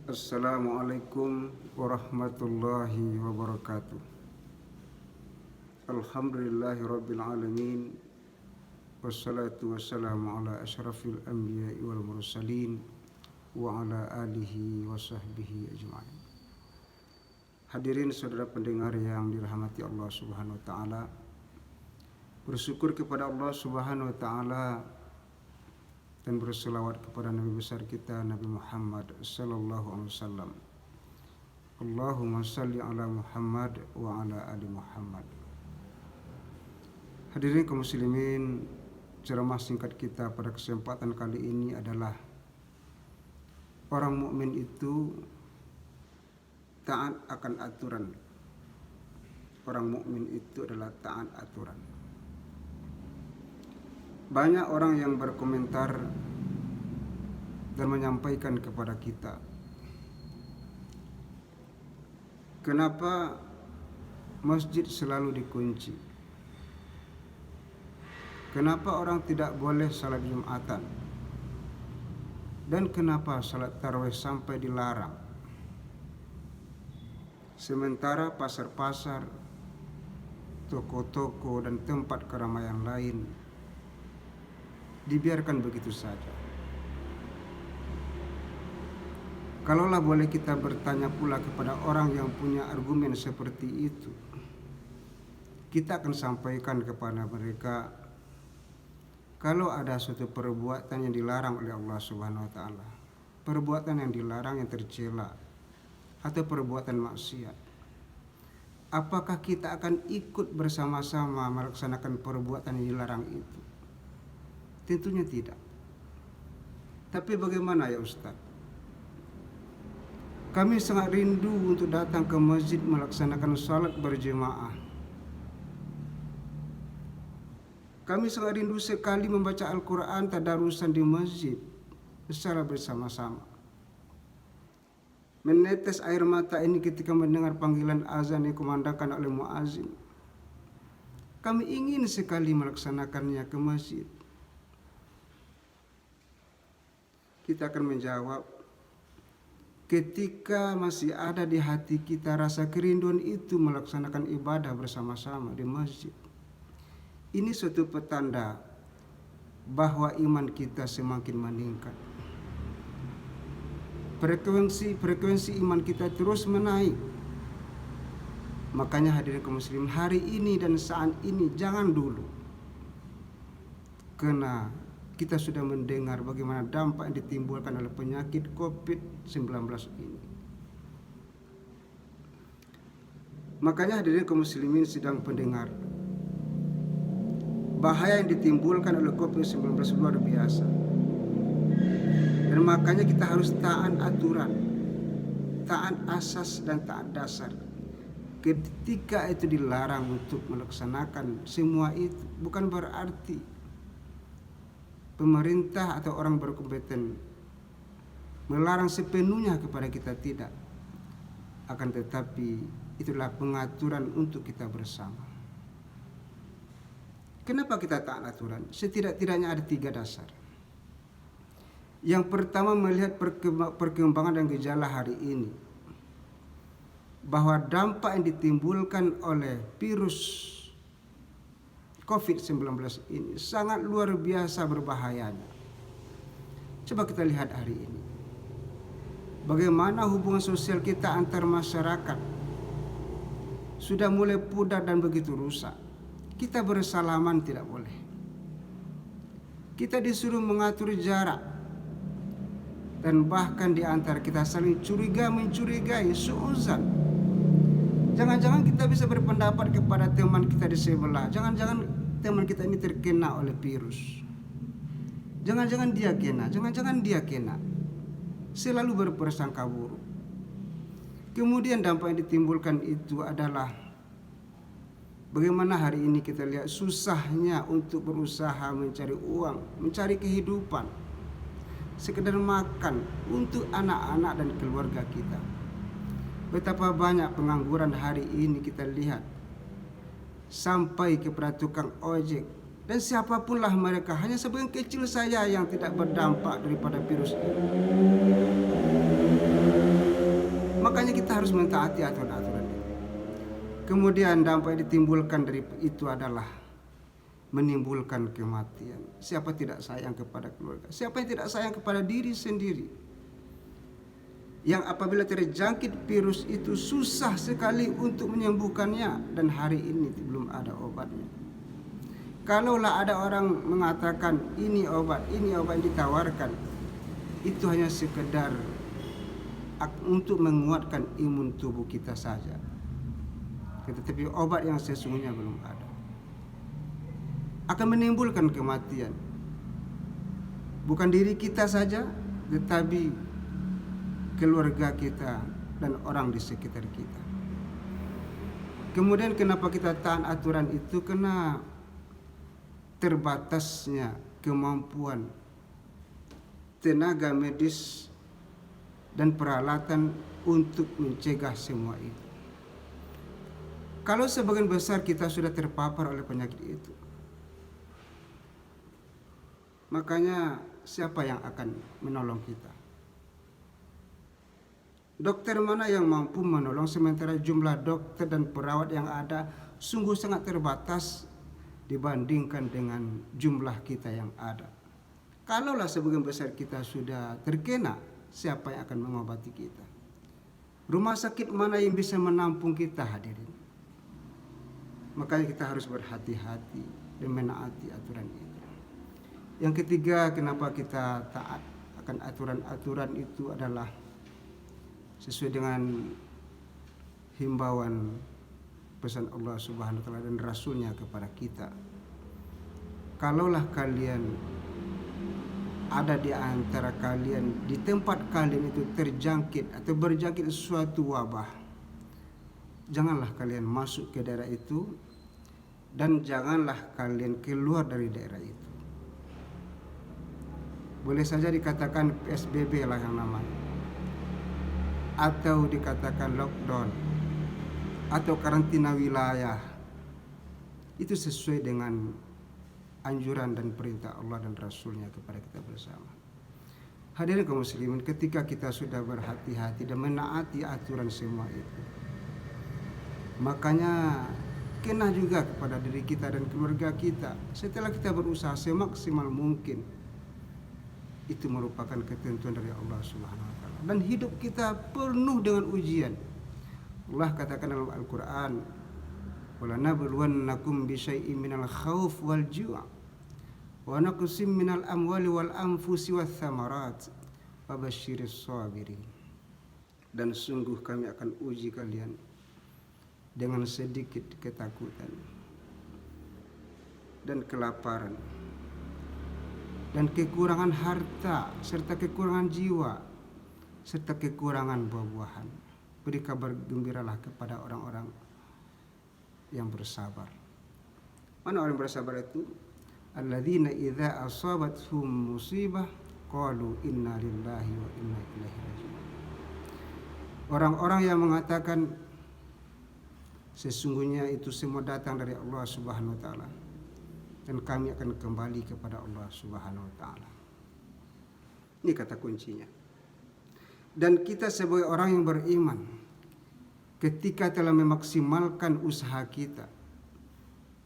Assalamualaikum warahmatullahi wabarakatuh. Alhamdulillahi rabbil alamin. Wassalatu wassalamu ala asyrafil anbiya'i wal mursalin wa ala alihi wa sahbihi ajma'in. Hadirin saudara pendengar yang dirahmati Allah Subhanahu wa taala. Bersyukur kepada Allah Subhanahu wa taala dan berselawat kepada Nabi besar kita Nabi Muhammad sallallahu alaihi wasallam. Allahumma salli ala Muhammad wa ala ali Muhammad. Hadirin kaum muslimin, ceramah singkat kita pada kesempatan kali ini adalah orang mukmin itu taat akan aturan. Orang mukmin itu adalah taat aturan. Banyak orang yang berkomentar dan menyampaikan kepada kita, kenapa masjid selalu dikunci? Kenapa orang tidak boleh salat Jumatan? Dan kenapa salat tarawih sampai dilarang? Sementara pasar-pasar, toko-toko dan tempat keramaian lain dibiarkan begitu saja. Kalaulah boleh kita bertanya pula kepada orang yang punya argumen seperti itu, kita akan sampaikan kepada mereka, kalau ada suatu perbuatan yang dilarang oleh Allah Subhanahu wa taala, perbuatan yang dilarang yang tercela atau perbuatan maksiat, apakah kita akan ikut bersama-sama melaksanakan perbuatan yang dilarang itu? Tentunya tidak. Tapi bagaimana ya Ustaz? Kami sangat rindu untuk datang ke masjid melaksanakan salat berjemaah. Kami sangat rindu sekali membaca Al-Quran tadarusan di masjid secara bersama-sama. Menetes air mata ini ketika mendengar panggilan azan yang dikumandangkan oleh muazin. Kami ingin sekali melaksanakannya ke masjid. Kita akan menjawab, ketika masih ada di hati kita rasa kerinduan itu melaksanakan ibadah bersama-sama di masjid, ini suatu petanda bahwa iman kita semakin meningkat. Frekuensi iman kita terus menaik. Makanya hadirin kaum muslimin, hari ini dan saat ini jangan dulu, karena kita sudah mendengar bagaimana dampak yang ditimbulkan oleh penyakit COVID-19 ini. Makanya hadirin kaum muslimin sedang pendengar, bahaya yang ditimbulkan oleh COVID-19 luar biasa. Dan makanya kita harus taat aturan, taat asas dan taat dasar. Ketika itu dilarang untuk melaksanakan semua itu, bukan berarti pemerintah atau orang berkompeten melarang sepenuhnya kepada kita, tidak. Akan tetapi itulah pengaturan untuk kita bersama. Kenapa kita taat aturan? Setidak-tidaknya ada 3 dasar. Yang pertama, melihat perkembangan dan gejala hari ini, bahwa dampak yang ditimbulkan oleh virus COVID-19 ini sangat luar biasa berbahayanya. Coba kita lihat hari ini, bagaimana hubungan sosial kita antar masyarakat sudah mulai pudar dan begitu rusak. Kita bersalaman tidak boleh. Kita disuruh mengatur jarak, dan bahkan di antara kita saling mencurigai, suuzan. Jangan-jangan kita bisa berpendapat kepada teman kita di sebelah, jangan-jangan teman kita ini terkena oleh virus. Jangan-jangan dia kena. Selalu berprasangka buruk. Kemudian dampak yang ditimbulkan itu adalah bagaimana hari ini kita lihat susahnya untuk berusaha mencari uang, mencari kehidupan, sekedar makan untuk anak-anak dan keluarga kita. Betapa banyak pengangguran hari ini kita lihat, sampai kepada tukang ojek dan siapapun lah mereka, hanya sebagian kecil saja yang tidak berdampak daripada virus ini. harus mentaati aturan-aturan itu. Kemudian dampak yang ditimbulkan dari itu adalah menimbulkan kematian. Siapa tidak sayang kepada keluarga? Siapa yang tidak sayang kepada diri sendiri? Yang apabila terjangkit virus itu susah sekali untuk menyembuhkannya, dan hari ini belum ada obatnya. Kalaulah ada orang mengatakan ini obat yang ditawarkan, itu hanya sekedar untuk menguatkan imun tubuh kita saja. Tetapi obat yang sesungguhnya belum ada. Akan menimbulkan kematian. Bukan diri kita saja, tetapi keluarga kita dan orang di sekitar kita. Kemudian kenapa kita taat aturan itu? Karena terbatasnya kemampuan tenaga medis dan peralatan untuk mencegah semua itu. Kalau sebagian besar kita sudah terpapar oleh penyakit itu, makanya siapa yang akan menolong kita? Dokter mana yang mampu menolong sementara jumlah dokter dan perawat yang ada sungguh sangat terbatas dibandingkan dengan jumlah kita yang ada. Kalaulah sebagian besar kita sudah terkena, siapa yang akan mengobati kita? Rumah sakit mana yang bisa menampung kita, hadirin? Makanya kita harus berhati-hati dan menaati aturan itu. Yang ketiga, kenapa kita taat akan aturan-aturan itu adalah sesuai dengan himbauan pesan Allah Subhanahu wa taala dan Rasulnya kepada kita. Kalaulah kalian ada di antara kalian, di tempat kalian itu terjangkit atau berjangkit suatu wabah, janganlah kalian masuk ke daerah itu dan janganlah kalian keluar dari daerah itu. Boleh saja dikatakan PSBB lah yang namanya, atau dikatakan lockdown, atau karantina wilayah. Itu sesuai dengan anjuran dan perintah Allah dan Rasulnya kepada kita bersama. Hadirin kaum muslimin, ketika kita sudah berhati-hati dan menaati aturan semua itu, makanya kena juga kepada diri kita dan keluarga kita. Setelah kita berusaha semaksimal mungkin, itu merupakan ketentuan dari Allah Subhanahu wa taala. Dan hidup kita penuh dengan ujian. Allah katakan dalam Al-Qur'an, "Wala nabluwannakum bisyai'in minal khauf wal ju' wa naqsim minal amwali wal anfusi wath thamarat wa basyiris sabirin." Dan sungguh kami akan uji kalian dengan sedikit ketakutan dan kelaparan dan kekurangan harta serta kekurangan jiwa serta kekurangan buah-buahan. Beri kabar gembiralah kepada orang-orang yang bersabar. Mana orang bersabar itu? Alladzina idza asabathum musibah qalu inna lillahi wa inna ilaihi raji'un. Orang-orang yang mengatakan sesungguhnya itu semua datang dari Allah Subhanahu wa taala dan kami akan kembali kepada Allah Subhanahu wa taala. Ini kata kuncinya. Dan kita sebagai orang yang beriman, ketika telah memaksimalkan usaha kita,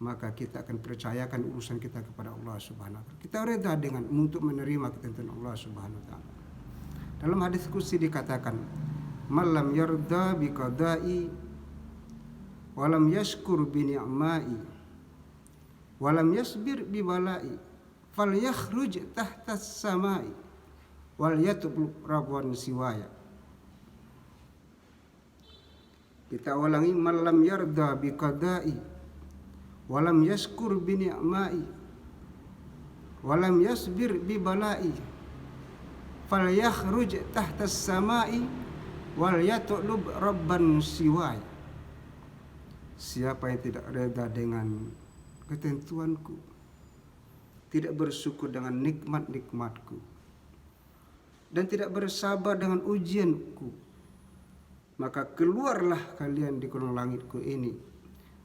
maka kita akan percayakan urusan kita kepada Allah Subhanahu wa taala. Kita reda dengan untuk menerima ketentuan Allah Subhanahu wa taala. Dalam hadis qudsi dikatakan, "Malam yarda bi qada'i walam yashkur bi ni'mai walam yasbir bi balai falyakhruj tahta samai wal yatub rabwan siwaya." Kita ulangi, malam yarda bi qada'i walam yashkur bi ni'mai walam yasbir bi balai falyakhruj tahta samai wal yatub rabban siwaya. Siapa yang tidak reda dengan ketentuanku, tidak bersyukur dengan nikmat-nikmatku, dan tidak bersabar dengan ujianku, maka keluarlah kalian di kolong langitku ini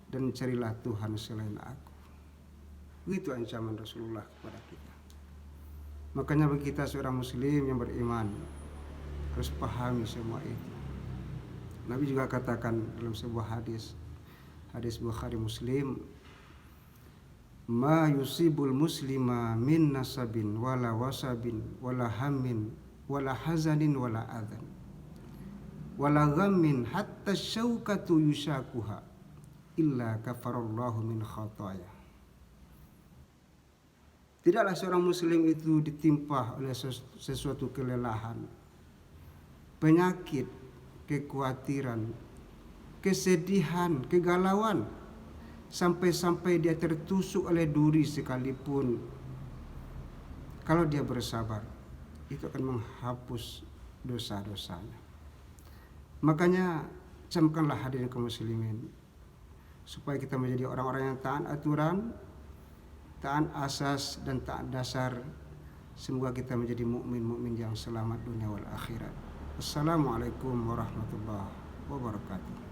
dan carilah Tuhan selain aku. Begitu ancaman Rasulullah kepada kita. Makanya bagi kita seorang muslim yang beriman harus pahami semua itu. Nabi juga katakan dalam sebuah hadis Bukhari Muslim, ma yusibul muslima min nasabin wala wasabin wala hammin wala hazanin wala adhan wala ghammin hatta syaukatu yushakuha illa kafarallahu min khataya. Tidaklah seorang muslim itu ditimpa oleh sesuatu kelelahan, penyakit, kekhawatiran, kesedihan, kegalauan, sampai-sampai dia tertusuk oleh duri sekalipun. Kalau dia bersabar, itu akan menghapus dosa-dosanya. Makanya camkanlah hadirin kaum muslimin, supaya kita menjadi orang-orang yang taat aturan, taat asas dan taat dasar. Semoga kita menjadi mukmin yang selamat dunia wal akhirat. Assalamualaikum warahmatullahi wabarakatuh.